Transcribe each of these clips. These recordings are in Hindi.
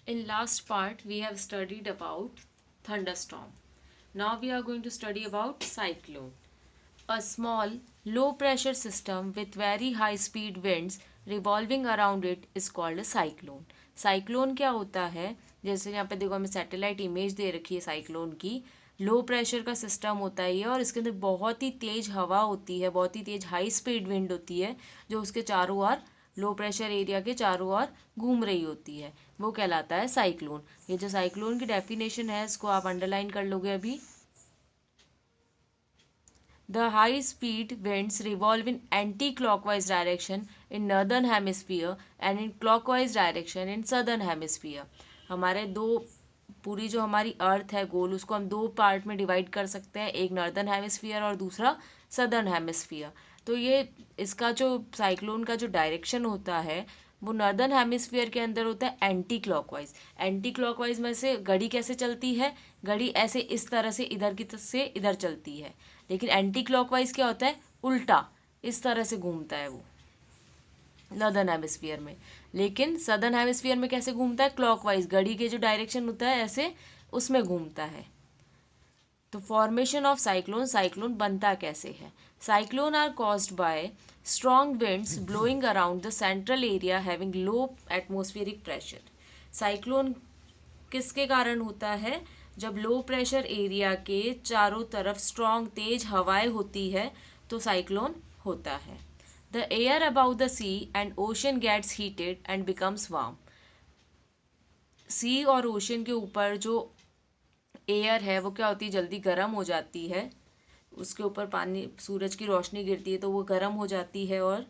In last part, we have studied about thunderstorm. Now we are going to study about cyclone. A small, low pressure system with very high speed winds revolving around it is called a cyclone. Cyclone क्या होता है? जैसे यहाँ पे देखो हमें सैटेलाइट इमेज दे रखी है साइक्लोन की. लो प्रेशर का सिस्टम होता है ये, और इसके अंदर बहुत ही तेज हवा होती है, बहुत ही तेज हाई स्पीड विंड होती है जो उसके चारों ओर, लो प्रेशर एरिया के चारों ओर घूम रही होती है. वो कहलाता है साइक्लोन. ये जो साइक्लोन की डेफिनेशन है इसको आप अंडरलाइन कर लोगे अभी. The high-speed winds revolve in anti-clockwise direction in northern hemisphere and in clockwise direction in southern hemisphere. हमारे दो, पूरी जो हमारी अर्थ है गोल, उसको हम दो पार्ट में डिवाइड कर सकते हैं, एक नॉर्दर्न हेमिस्फीयर और दूसरा सदर्न हेमिस्फीयर. तो ये इसका जो साइक्लोन का जो डायरेक्शन होता है वो नॉर्दर्न हेमिस्फीयर के अंदर होता है एंटी क्लॉकवाइज. एंटी क्लॉकवाइज में से घड़ी कैसे चलती है? घड़ी ऐसे इस तरह से इधर की तरफ से इधर चलती है. लेकिन एंटी क्लॉकवाइज क्या होता है? उल्टा, इस तरह से घूमता है वो नॉर्दर्न हेमिस्फीयर में. लेकिन सदर्न हेमिस्फीयर में कैसे घूमता है? क्लॉकवाइज, घड़ी के जो डायरेक्शन होता है ऐसे उसमें घूमता है. तो फॉर्मेशन ऑफ साइक्लोन, साइक्लोन बनता कैसे है? Cyclone are caused by strong winds blowing around the central area having low atmospheric pressure. Cyclone किसके कारण होता है? जब लो प्रेशर एरिया के चारों तरफ स्ट्रॉन्ग तेज हवाएं होती है तो साइक्लोन होता है. The air about the sea and ocean gets heated and becomes warm. Sea और ओशन के ऊपर जो एयर है वो क्या होती है? जल्दी गर्म हो जाती है. उसके ऊपर पानी, सूरज की रोशनी गिरती है तो वो गर्म हो जाती है, और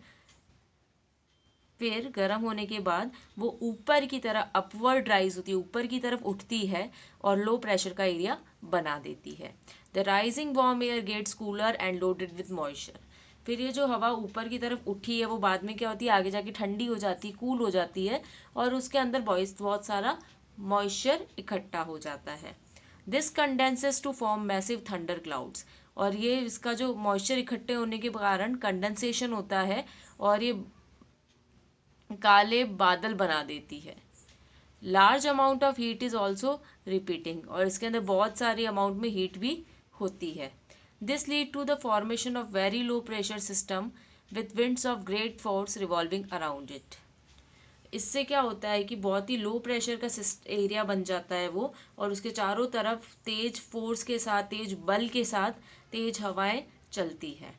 फिर गर्म होने के बाद वो ऊपर की तरफ अपवर्ड राइज होती है, ऊपर की तरफ उठती है और लो प्रेशर का एरिया बना देती है. The rising warm air gets cooler and loaded with moisture. फिर ये जो हवा ऊपर की तरफ उठी है वो बाद में क्या होती है? आगे जाके ठंडी हो जाती है, कूल हो जाती है, और उसके अंदर बहुत सारा मॉइस्चर इकट्ठा हो जाता है. This condenses to form massive thunder clouds. और ये इसका जो मॉइस्चर इकट्ठे होने के कारण कंडेंसेशन होता है और ये काले बादल बना देती है. Large amount of heat is also repeating. और इसके अंदर बहुत सारी अमाउंट में हीट भी होती है. This lead to the formation of very low pressure system with winds of great force revolving around it. इससे क्या होता है कि बहुत ही लो प्रेशर का एरिया बन जाता है वो, और उसके चारों तरफ तेज फोर्स के साथ, तेज बल के साथ तेज हवाएं चलती है.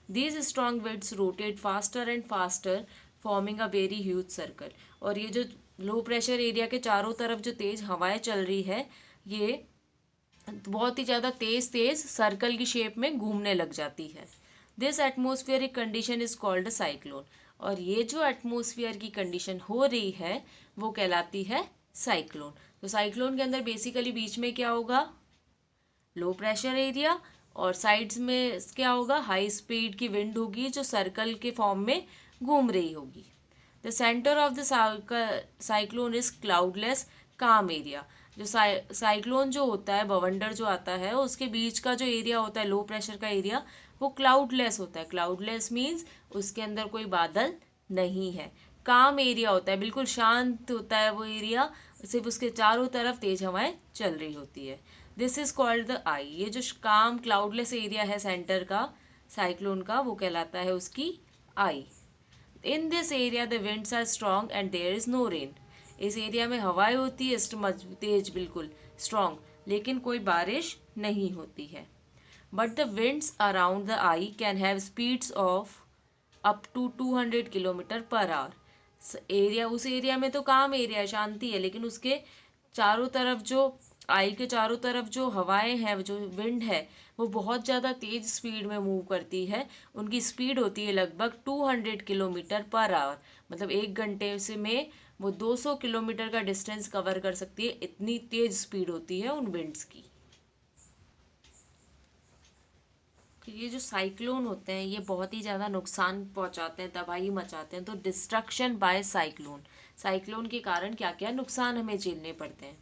These strong winds rotate faster and faster forming a very huge circle. और ये जो लो प्रेशर एरिया के चारों तरफ जो तेज हवाएं चल रही है ये बहुत ही ज़्यादा तेज तेज सर्कल की शेप में घूमने लग जाती है. This atmospheric condition is called a cyclone. और ये जो एटमोस्फियर की कंडीशन हो रही है वो कहलाती है साइक्लोन. तो साइक्लोन के अंदर बेसिकली बीच में क्या होगा? लो प्रेशर एरिया, और साइड्स में क्या होगा? हाई स्पीड की विंड होगी जो सर्कल के फॉर्म में घूम रही होगी. The centre of the cyclone is cloudless काम एरिया. जो साइक्लोन जो होता है, बवंडर जो आता है, उसके बीच का जो एरिया होता है लो प्रेशर का एरिया, वो क्लाउडलेस होता है. क्लाउडलेस मीन्स उसके अंदर कोई बादल नहीं है. काम एरिया होता है, बिल्कुल शांत होता है वो एरिया, सिर्फ उसके चारों तरफ तेज हवाएं चल रही होती है. This is called the eye. ये जो काम क्लाउडलेस एरिया है सेंटर का साइक्लोन का, वो कहलाता है उसकी आई. In this area the winds are strong and there is no rain. इस एरिया में हवाएं होती है तेज, बिल्कुल स्ट्रॉन्ग, लेकिन कोई बारिश नहीं होती है. But the winds around the eye can have speeds of up to 200 kilometre per hour. Area, उस एरिया में तो काम एरिया शांति है, लेकिन उसके चारों तरफ जो आई के चारों तरफ जो हवाएं हैं, जो विंड है, वो बहुत ज़्यादा तेज स्पीड में मूव करती है. उनकी स्पीड होती है लगभग 200 किलोमीटर पर आवर. मतलब एक घंटे से में वो 200 किलोमीटर का डिस्टेंस कवर कर सकती है, इतनी तेज स्पीड होती है उन विंड्स की. ये जो साइक्लोन होते हैं ये बहुत ही ज़्यादा नुकसान पहुंचाते हैं, तबाही मचाते हैं. तो डिस्ट्रक्शन बाय साइक्लोन, साइक्लोन के कारण क्या क्या नुकसान हमें झेलने पड़ते हैं.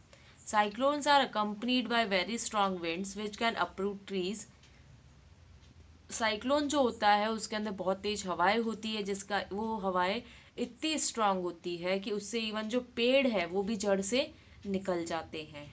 Cyclones are accompanied by very strong winds which can uproot trees. Cyclone जो होता है उसके अंदर बहुत तेज हवाएं होती है, जिसका वो हवाएं इतनी स्ट्रांग होती है कि उससे इवन जो पेड़ है वो भी जड़ से निकल जाते हैं।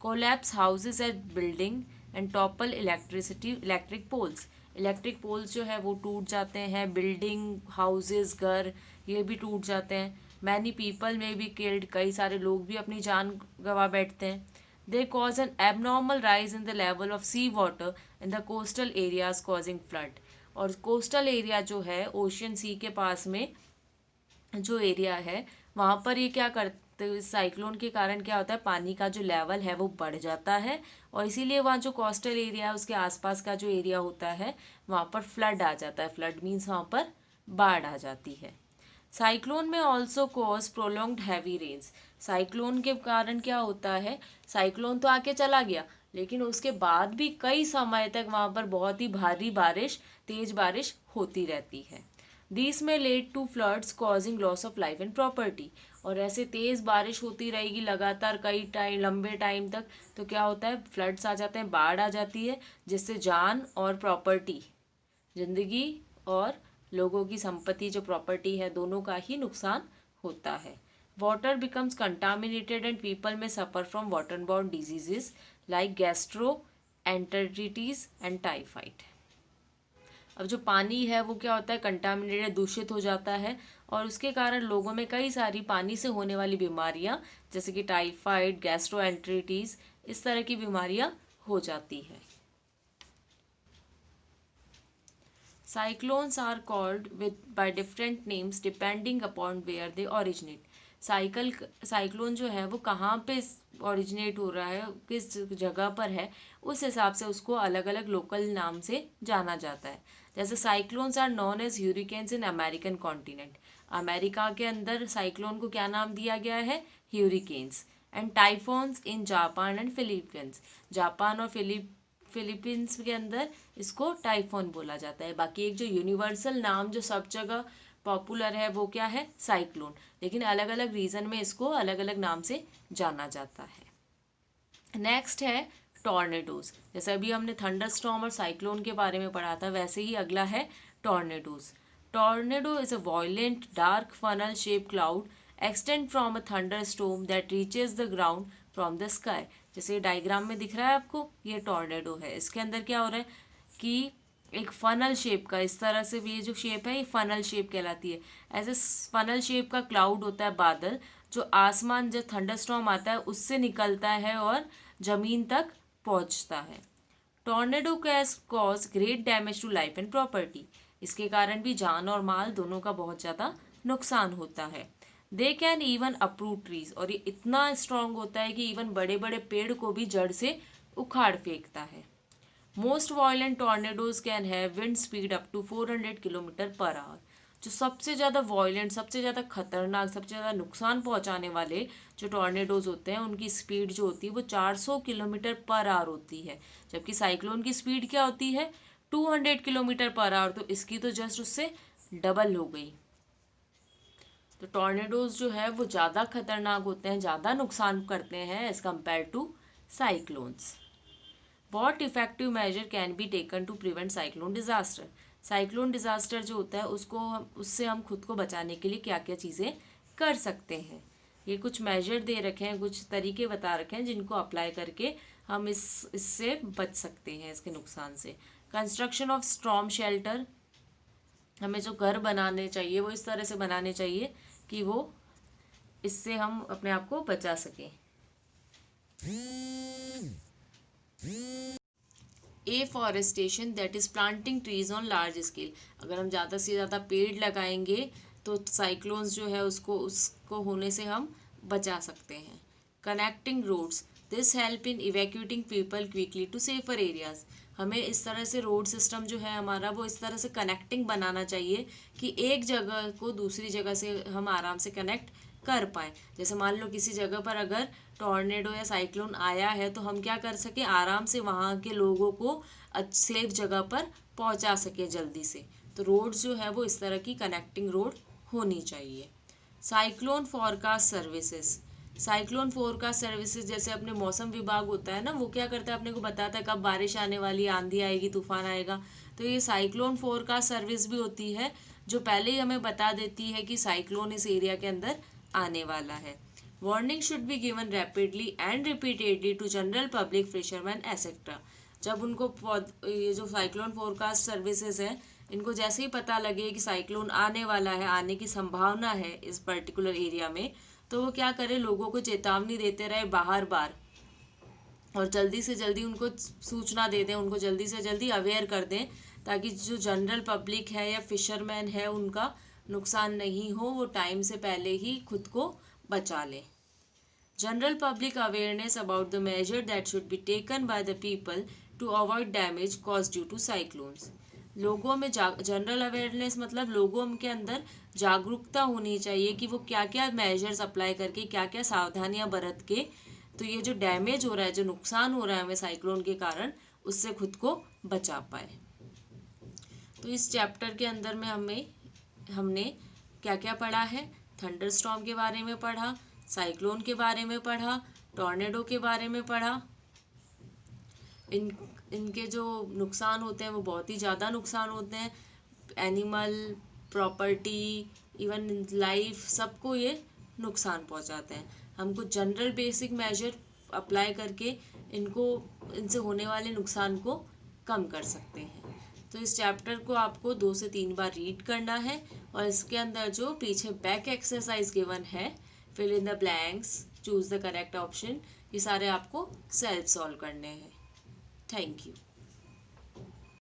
Collapse houses at building and topple electric poles. Electric poles जो है वो टूट जाते हैं, बिल्डिंग, हाउसेज, घर ये भी टूट जाते हैं। Many people may be killed, कई सारे लोग भी अपनी जान गंवा बैठते हैं। They cause an abnormal rise in the level of sea water in the coastal areas causing flood. और कोस्टल एरिया जो है ओशियन सी के पास में जो एरिया है वहाँ पर ये क्या करते, साइक्लोन के कारण क्या होता है, पानी का जो लेवल है वो बढ़ जाता है और इसीलिए वहाँ जो कोस्टल एरिया है उसके आसपास का जो एरिया होता है वहाँ पर फ्लड आ जाता है। फ्लड मीन्स वहाँ पर बाढ़ आ जाती है। Cyclone may also cause prolonged heavy rains. Cyclone के कारण क्या होता है, साइक्लोन तो आके चला गया लेकिन उसके बाद भी कई समय तक वहाँ पर बहुत ही भारी बारिश, तेज बारिश होती रहती है। This may lead to floods causing loss of life and property. और ऐसे तेज बारिश होती रहेगी लगातार कई टाइम, लंबे टाइम तक, तो क्या होता है, फ्लड्स आ जाते हैं, बाढ़ आ जाती है, जिससे जान और प्रॉपर्टी, जिंदगी और लोगों की संपत्ति जो प्रॉपर्टी है दोनों का ही नुकसान होता है। Water becomes contaminated and people में suffer from water borne diseases like gastroenteritis and typhoid. अब जो पानी है वो क्या होता है, कंटामिनेटेड, दूषित हो जाता है और उसके कारण लोगों में कई सारी पानी से होने वाली बीमारियां जैसे कि टाइफाइड, गैस्ट्रोएंटरिटिस, इस तरह की बीमारियां हो जाती है। Cyclones are called by different names depending upon where they originate. Cyclone जो है वो कहाँ पे ओरिजिनेट हो रहा है, किस जगह पर है, उस हिसाब से उसको अलग अलग लोकल नाम से जाना जाता है। जैसे cyclones are known as hurricanes in American continent. America के अंदर साइक्लोन को क्या नाम दिया गया है, hurricanes. And typhoons in Japan and Philippines. Japan और फिलीपींस के अंदर इसको टाइफोन बोला जाता है। बाकी एक जो यूनिवर्सल नाम जो सब जगह पॉपुलर है वो क्या है, साइक्लोन, लेकिन अलग अलग रीजन में इसको अलग अलग नाम से जाना जाता है। नेक्स्ट है टॉर्नेडोज। जैसे अभी हमने थंडरस्टॉर्म और साइक्लोन के बारे में पढ़ा था, वैसे ही अगला है tornadoes. Tornado is a violent dark funnel shape cloud extend from a thunderstorm that reaches the ground from the sky. जैसे डायग्राम में दिख रहा है आपको, ये टॉर्नेडो है। इसके अंदर क्या हो रहा है कि एक फनल शेप का, इस तरह से ये जो शेप है ये फनल शेप कहलाती है। ऐसे फनल शेप का क्लाउड होता है, बादल, जो आसमान जब थंडरस्टॉर्म आता है उससे निकलता है और जमीन तक पहुंचता है। Tornado can cause great damage to life and property. इसके कारण भी जान और माल दोनों का बहुत ज़्यादा नुकसान होता है। दे कैन इवन अप्रूट ट्रीज, और ये इतना स्ट्रांग होता है कि इवन बड़े बड़े पेड़ को भी जड़ से उखाड़ फेंकता है। Most violent tornadoes can have wind speed up to 400 kilometre per hour. जो सबसे ज़्यादा वायलेंट, सबसे ज़्यादा खतरनाक, सबसे ज़्यादा नुकसान पहुंचाने वाले जो टॉर्नेडोज होते हैं उनकी स्पीड जो होती है वो 400 किलोमीटर पर आवर होती है, जबकि साइक्लोन की स्पीड क्या होती है, 200 किलोमीटर पर आवर। तो इसकी तो जस्ट उससे डबल हो गई। तो टॉर्नेडोज जो है वो ज़्यादा खतरनाक होते हैं, ज़्यादा नुकसान करते हैं as compare to cyclones. What effective measure can be taken to prevent cyclone disaster. Cyclone disaster जो होता है उससे हम खुद को बचाने के लिए क्या क्या चीज़ें कर सकते हैं, ये कुछ मेजर दे रखे हैं, कुछ तरीके बता रखे हैं जिनको अप्लाई करके हम इससे बच सकते हैं, इसके नुकसान से। कंस्ट्रक्शन ऑफ स्टॉर्म शेल्टर, हमें जो घर बनाने चाहिए वो इस तरह से बनाने चाहिए कि वो इससे हम अपने आप को बचा सकें। Afforestation that is planting trees on large scale. अगर हम ज़्यादा से ज़्यादा पेड़ लगाएंगे तो साइक्लोन्स जो है उसको होने से हम बचा सकते हैं। Connecting roads, this help in evacuating people quickly to safer areas. हमें इस तरह से रोड सिस्टम जो है हमारा वो इस तरह से कनेक्टिंग बनाना चाहिए कि एक जगह को दूसरी जगह से हम आराम से कनेक्ट कर पाएँ। जैसे मान लो किसी जगह पर अगर टॉर्नेडो या साइक्लोन आया है तो हम क्या कर सके, आराम से वहाँ के लोगों को सेफ जगह पर पहुँचा सके जल्दी से। तो रोड जो है वो इस तरह की कनेक्टिंग रोड होनी चाहिए। Cyclone forecast services, cyclone forecast services जैसे अपने मौसम विभाग होता है ना, वो क्या करता है, अपने को बताता है कब बारिश आने वाली, आंधी आएगी, तूफान आएगा। तो ये साइक्लोन फोरकास्ट सर्विस भी होती है जो पहले ही हमें बता देती है कि साइक्लोन इस एरिया के अंदर आने वाला है। Warning should be given rapidly and repeatedly to general public, fisherman etcetera. जब उनको ये जो साइक्लोन फोरकास्ट सर्विसेज है, इनको जैसे ही पता लगे कि साइक्लोन आने वाला है, आने की संभावना है इस पर्टिकुलर एरिया में, तो वो क्या करें, लोगों को चेतावनी देते रहे बार बार, और जल्दी से जल्दी उनको सूचना दे दें, उनको जल्दी से जल्दी अवेयर कर दें, ताकि जो जनरल पब्लिक है या फिशरमैन है उनका नुकसान नहीं हो, वो टाइम से पहले ही खुद को बचा लें। General public awareness about the measure that should be taken by the people to avoid damage cause due to cyclones. लोगों में जनरल अवेयरनेस मतलब लोगों के अंदर जागरूकता होनी चाहिए कि वो क्या क्या मेजर्स अप्लाई करके, क्या क्या सावधानियां बरत के, तो ये जो डैमेज हो रहा है, जो नुकसान हो रहा है हमें साइक्लोन के कारण, उससे खुद को बचा पाए। तो इस चैप्टर के अंदर में हमने क्या क्या पढ़ा है, थंडर स्टॉर्म के बारे में पढ़ा, साइक्लोन के बारे में पढ़ा, टॉर्नेडो के बारे में पढ़ा। इनके जो नुकसान होते हैं वो बहुत ही ज़्यादा नुकसान होते हैं, एनिमल, प्रॉपर्टी, इवन लाइफ, सबको ये नुकसान पहुंचाते हैं। हम कुछ जनरल बेसिक मेजर अप्लाई करके इनसे होने वाले नुकसान को कम कर सकते हैं। तो इस चैप्टर को आपको 2 से 3 बार रीड करना है, और इसके अंदर जो पीछे बैक एक्सरसाइज गिवन है, fill in the blanks, choose the correct option, ये सारे आपको सेल्फ सॉल्व करने हैं। Thank you.